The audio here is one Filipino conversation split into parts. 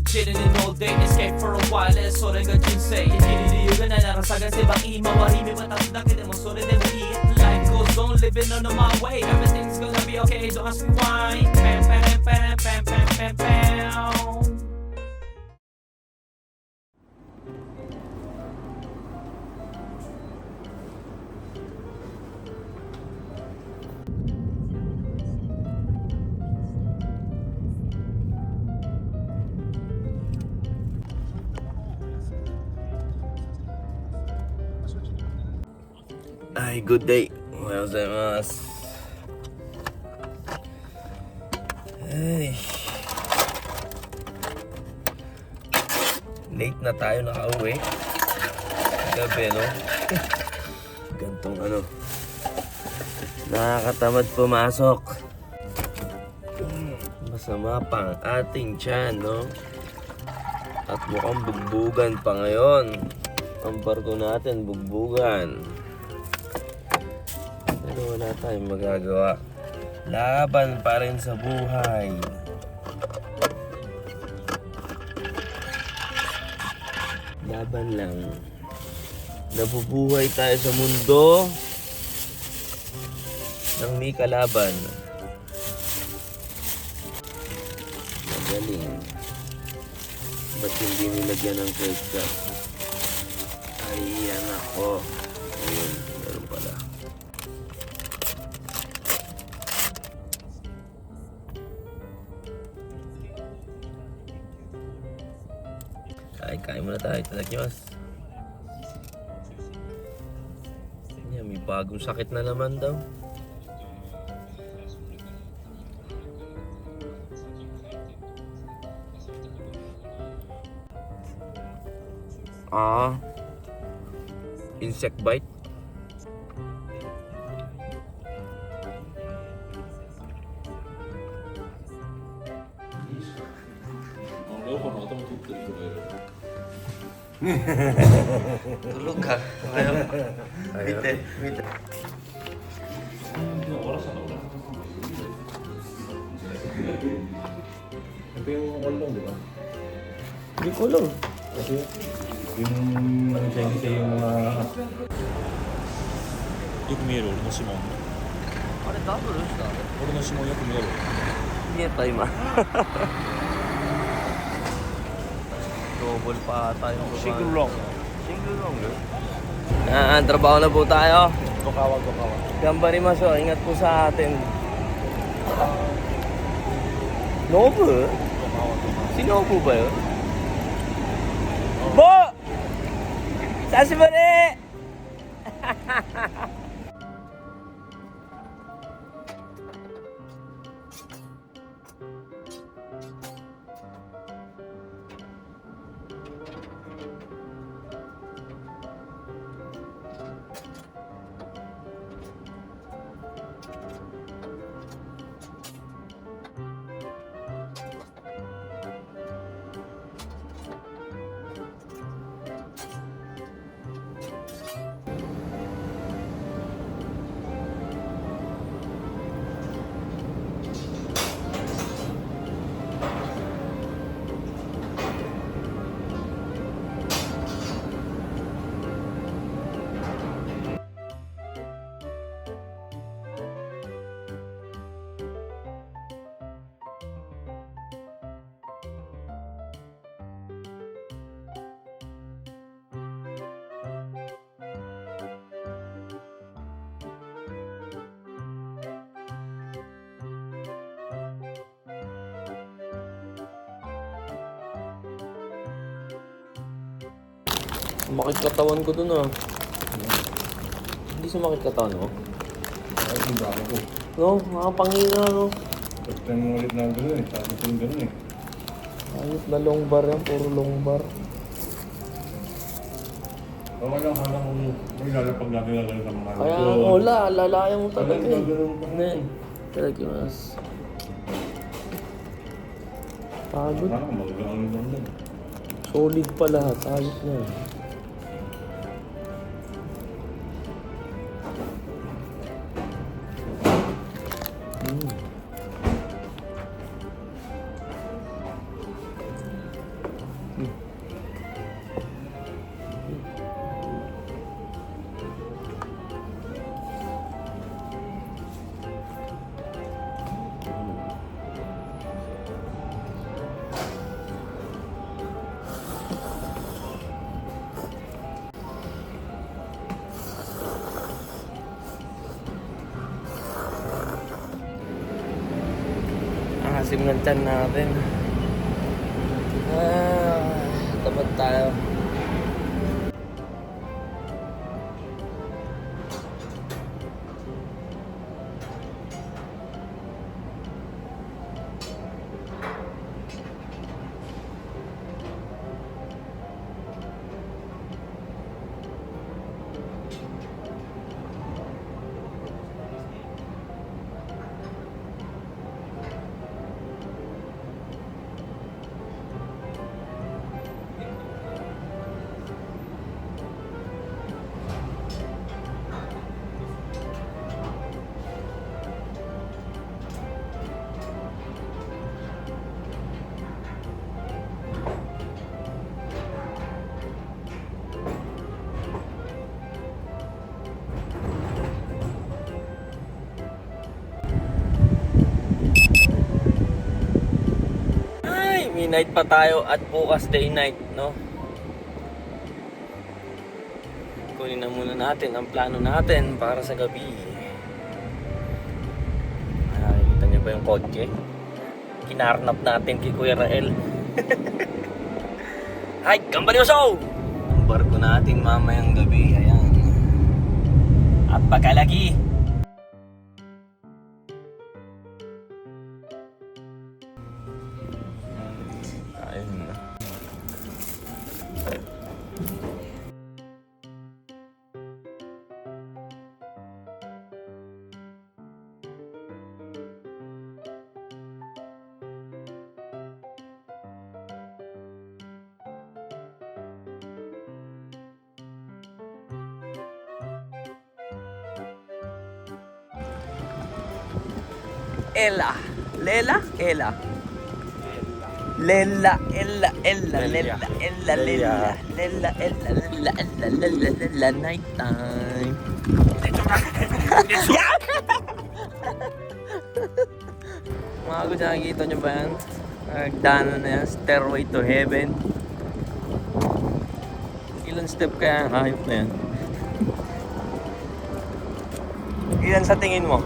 chilling in all day, escape for a while それが人生生きる理由がないなら探せばいい周り見渡すだけでもそれでもいい Life goes on living on my way Everything's gonna be okay don't ask me why Pam pam pam pam pam pam pam Ay, good day. Ohayou gozaimasu. Ay. Late na tayo nakauwi. Gabi, no? Gantong ano. Nakakatamad pumasok. Masama pang ating tiyan, no? At mukhang bugbugan pa ngayon. Ang barko natin, bugbugan. Pero wala tayong magagawa. Laban pa rin sa buhay. Laban lang. Nabubuhay tayo sa mundo ng may kalaban. Magaling. Ba't hindi nilagyan ng ketchup? Ay, yan ako. Ayun, meron pala. Ay, kain muna tayo. Itadakimasu. Yan, may bagong sakit na naman daw. Insect bite. Tulog ka. Ayaw. Mite. Ito yung kulong, di ba? Hindi ko lang. Kasi yung nag-change sa yung よく見える俺の指紋。あれダブルした俺の指紋よく見える。見えた今。Double pa ata yung Single long. Single long trabaho na po tayo. Tokawa. Gambarimasu, ingat po sa atin. Nobu? Si Nobu ba yun? Bo! Sashibari! Sumakit katawan ko dun ah. Hindi sumakit katawan mo? ay yung bravo ko. No, makapangina no. First time mo ulit na gano'n eh. Tapos yung gano'n eh. Ayos na long bar yan, puro long bar. Okay lang, hanggang kung may lalapag natin na gano'n sa mga Kaya wala, lalayang mo talaga eh. Hindi, itadakimasu. Pagod. Parang magagaan lang lang. Solid pa lahat, ayos na eh. Asim ng tiyan natin. Tapat tayo. Night pa tayo at bukas day night, no? Kunin na muna natin ang plano natin para sa gabi. Nakikita niyo ba yung kotse? Kinarnap natin kay Kuya Rael. Hi, Kambalyoso! Ang barko natin mamayang gabi, ayan. At pagkalagi. Ella. Lela? Ella. Lela, Ella, Ella, Lela, Ella, Lela, Lela, Ella, Lela, Ella, Lela, Lela, night time. Mga gusto, nakikita nyo ba yan? Nagdaanan na yan, stairway to heaven. Ilan step kaya ang hayop na yan? Ilan sa tingin mo?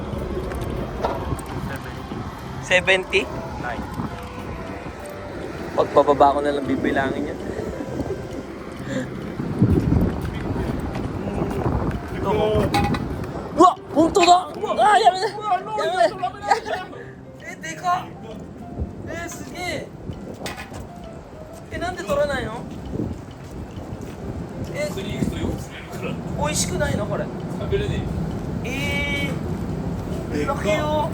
70? 9. Pagpababa ko na lang bibilangin yan. Ito mo. Wah! Punto na! Ah! Yaman na! Yaman na! Hindi ko! Eh, sige! Nandito rin na yun. Eh, 美味しくないのこれ。食べれねえ。laki oh.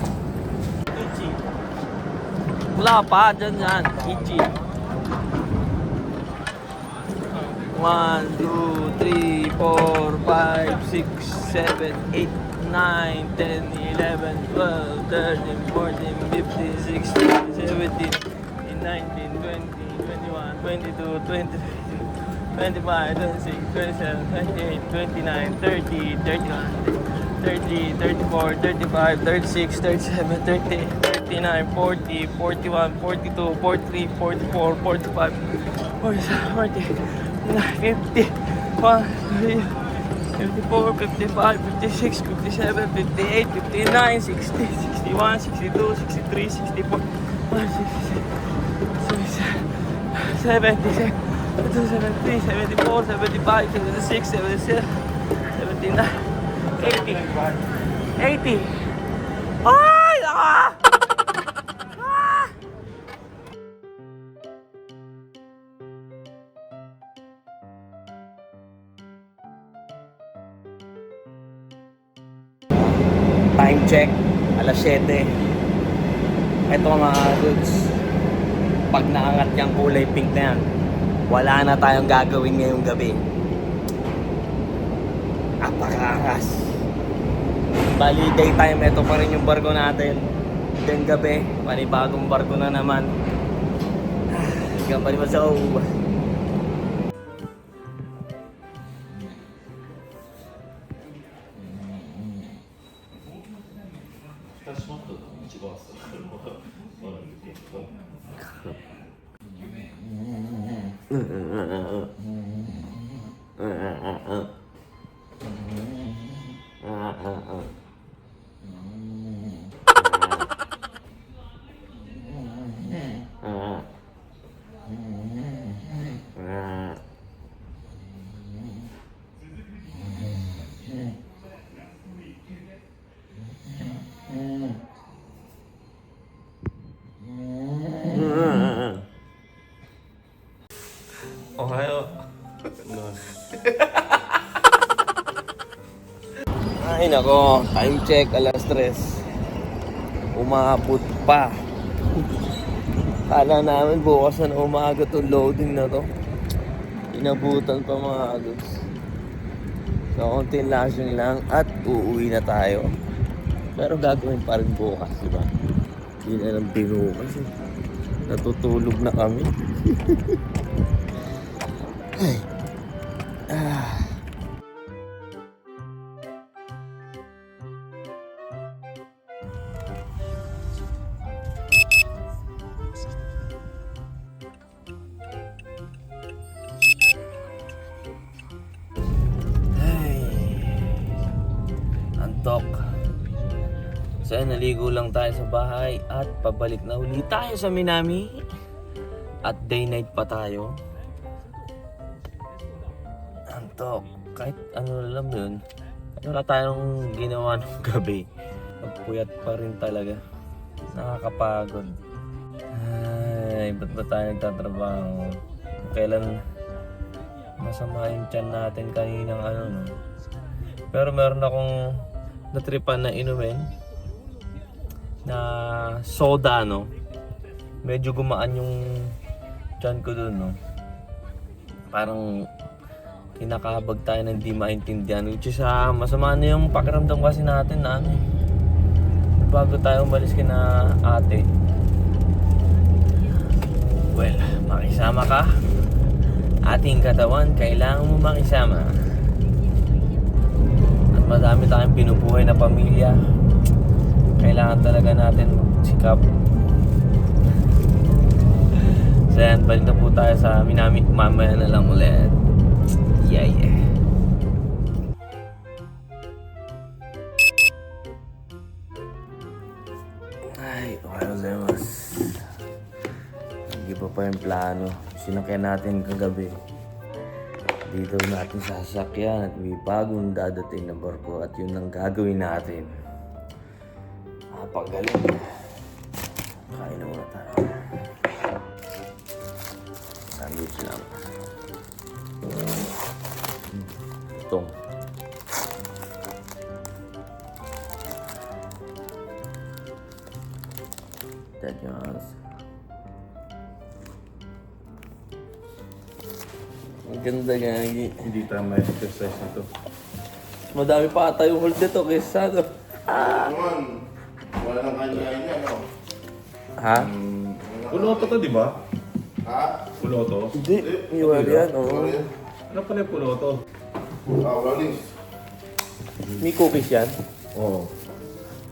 Wala pa, dyan yan. Ichi. 1, 2, 3, 4, 5, 6, 7, 8, 9, 10, 11, 12, 13, 14, 15, 16, 17, 19, 20, 21, 22, 23, 25, 26, 27, 28, 29, 30, 31, 30, 34, 35, 36, 37, 38, 39, 40, 41, 42, 43, 44, 45, 47, 48, 50, 54, 55, 56, 57, 58, 59, 60, 61, 62, 63, 64, 76, 73, 74, 75, 76, 77, 79, 80. 80. Ay! Ah! Ah! Time check, alas 7. Ito mga dudes, pag naangat yung kulay pink na yan, wala na tayong gagawin ngayong gabi. Apakaangas. Bali, daytime, ito pa rin yung barko natin. Then gabi, panibagong barko na naman. Gambali mo sa Ohayo. Ay nako, time check, alas 3. Umabot pa. Kala namin bukas na umaga itong loading na to. Inabutan pa mga agos. So, konting lasing lang at uuwi na tayo. Pero gagawin pa rin bukas, diba? Hindi na lang binukas eh. Natutulog na kami. Ay. Ah. Antok. So naligo lang tayo sa bahay at pabalik na uli tayo sa Minami. At day night pa tayo. Antok. Kahit ano lang yun. Wala tayong ginawa ng gabi. Pagpuyat pa rin talaga. Nakakapagod. Ay, ba't ba tayo nagtatrabaho? Kailan masama yung tiyan natin kaninang ano no? Pero meron akong natripan na inumin na soda no. Medyo gumaan yung tiyan ko dun no. Parang kinakabag tayo ng di maintindihan. Which is masama na yung pakiramdam kasi natin na ano eh. Bago tayo umalis kina ate. Well, makisama ka. Ating katawan, kailangan mo makisama. At madami tayong pinubuhay na pamilya. Kailangan talaga natin magsikap. So yan, balik na po tayo sa Minami. Mamaya na lang ulit. Yeah. Ay, okay mas. Iba pa yung plano. Sinakyan natin kagabi. Dito natin sasakyan at may bagong dadating na barko at yun ang gagawin natin. Pagaling. Kain na muna tayo. Sandwich lang. Itong. Tanyas. Ang ganda gagi. Hindi tama yung exercise nito. Madami pa ata yung hold nito kaysa ano. Wala nang kanya-kanya, no? Ha? Puloto to, di ba? Ha? Puloto. Hindi. Iwan yan. Oo. Ano pala yung puloto? Rollins. May cookies yan. Oo.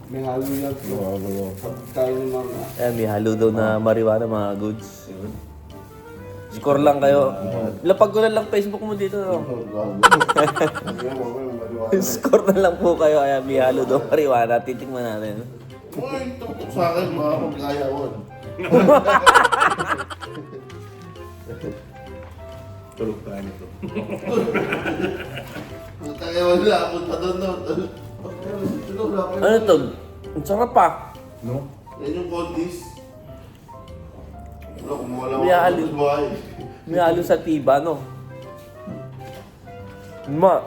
May halo lang po. Tayo ng mga... Ayan, may halo daw na marijuana mga goods. Score lang kayo. Lapag ko na lang Facebook mo dito. No? Score na lang po kayo. Ayan, may halo daw marijuana. Titikman natin. Uy, tuktok sa akin, mga magkayawan. Tulog tayo nito. Magkayawan na, ako pa doon, no? Ano to? Ang sarap pa. No? Yan yung coldis. Wala, kumuha lang May halo. sa buhay. May halo sa tiba, no? Ma,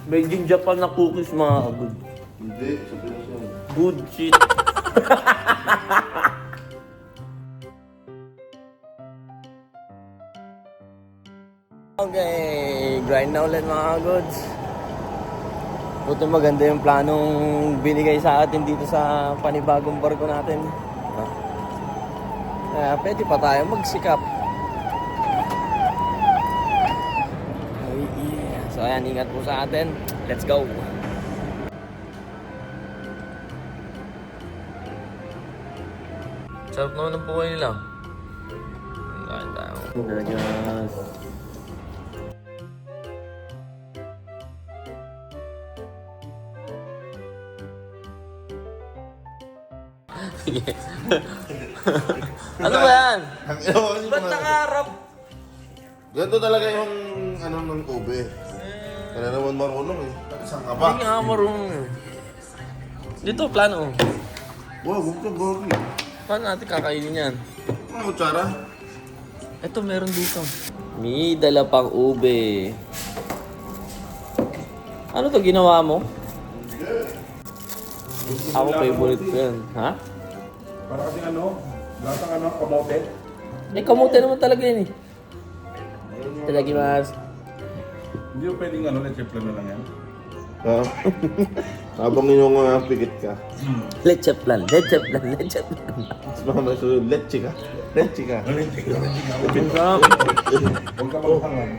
made in Japan na cookies mga good. Hindi, sa Pinas yan. Good shit. Okay, grind na ulit mga goods. Buti maganda yung planong binigay sa atin dito sa panibagong barko natin. Pwede pa tayo magsikap. So ayan, ingat po sa atin. Let's go! Sarap naman ang buhay nila. Kain tayo. Yes. Sige. Ano ba yan? Ba't nakaharap? Ganito talaga yung ano ng ube. Kaya naman marunong eh. Saan ka ba? Hindi nga marunong eh. Dito, plano. Wow, huwag ka gogi. Paano natin kakainin yan? Ang kutsara. Ito, meron dito. May dala pang ube. Ano to ginawa mo? Ako favorite ko yan. Ha? Para kasi lasang kamote. Eh, kamote naman talaga yun eh. Itadakimasu. Hindi mo pwedeng leche plan na lang yan. Ha? Habang inyong pikit ka. Leche plan, leche plan, leche plan. Mas mama so leche ka. Leche ka. Ang sarap. Huwag ka maghangan.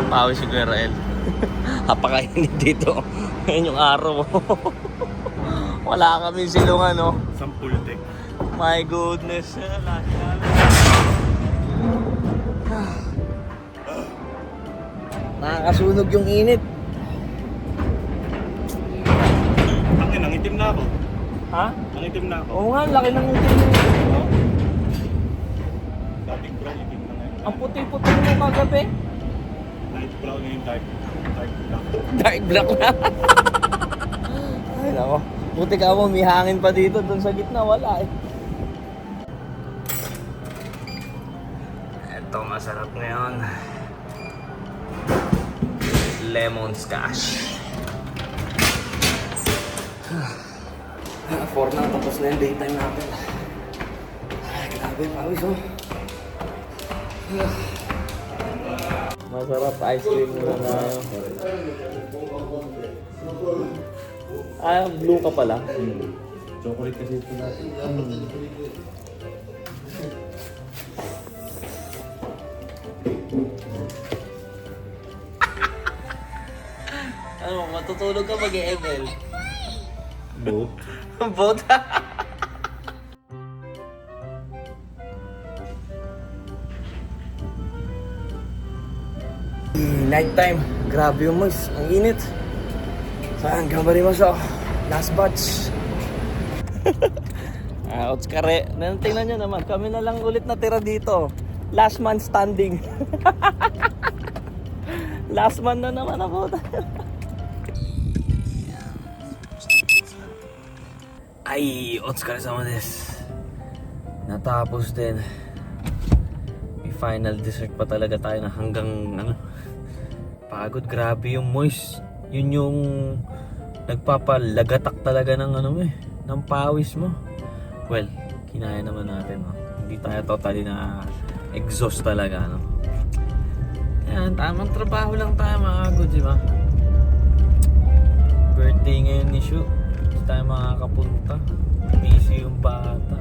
Pawis si Kuya Rael. Napakainit dito. Ngayon yung araw. Wala kami silungan, no? Sampul tek. My goodness. Nakakasunog yung init. Nangitim na ako. Ha? Nangitim na ako. Oo nga, laki ng itim yung init, no? Dating brown, itim na ngayon. Ang puti-puti mo kagabi. Light brown yung dark black. Dark black na. Ay, nako. Buti ka mo, may hangin pa dito. Doon sa gitna, wala eh. Ito, masarap ngayon. Lemon squash. 4 na, tapos na yung daytime natin. Ay, grabe, pawis oh. Masarap, ice cream muna na. Ah, blue ka pala. Chocolate kasi ito natin. Ano, matutulog ka mag-ML? Both. Both. Night time. Grabe yung moist. Ang init. Saan? Gambari mo siya. Last batch. Otskare. Tingnan nyo naman. Kami na lang ulit natira dito. Last man standing. Last man na naman ako. Ay, otskare sama desu. Natapos din. May final dessert pa talaga tayo na hanggang pagod. Grabe yung moist. Yun yung nagpapalagatak talaga ng ng pawis mo. Well, kinaya naman natin, no? Hindi tayo totally na exhaust talaga, no? Yan, tamang trabaho lang tayo, mga good, di ba? Birthday ngayon ni Shu. Hindi tayo makakapunta. Busy yung bata.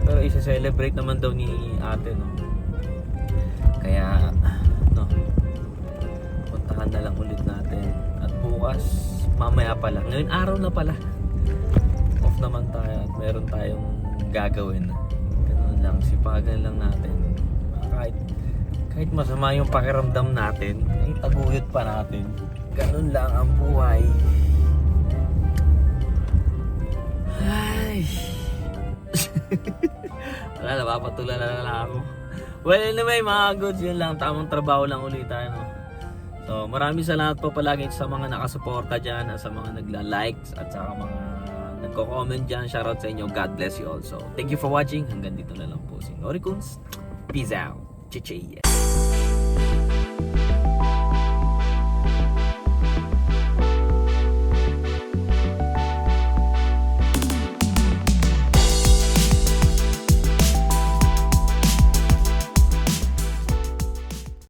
Pero isa-celebrate naman daw ni ate, no? Kaya, no? Puntahan na lang ulit natin. At bukas, mamaya pala. Ngayon araw na pala. Off naman tayo at meron tayong gagawin. Ganun lang, sipagan lang natin. Kahit masama yung pakiramdam natin, ay taguyod pa natin. Ganun lang ang buhay. Ay. Wala, napapatulan na lang ako. Well, anyway, mga goods, yun lang. Tamang trabaho lang ulit tayo, no? So, maraming salamat po palagi sa mga nakasuporta dyan, at sa mga nagla-likes, at sa mga nagko-comment dyan. Shoutout sa inyo. God bless you also. Thank you for watching. Hanggang dito na lang po si Norikuns. Peace out. Chichi.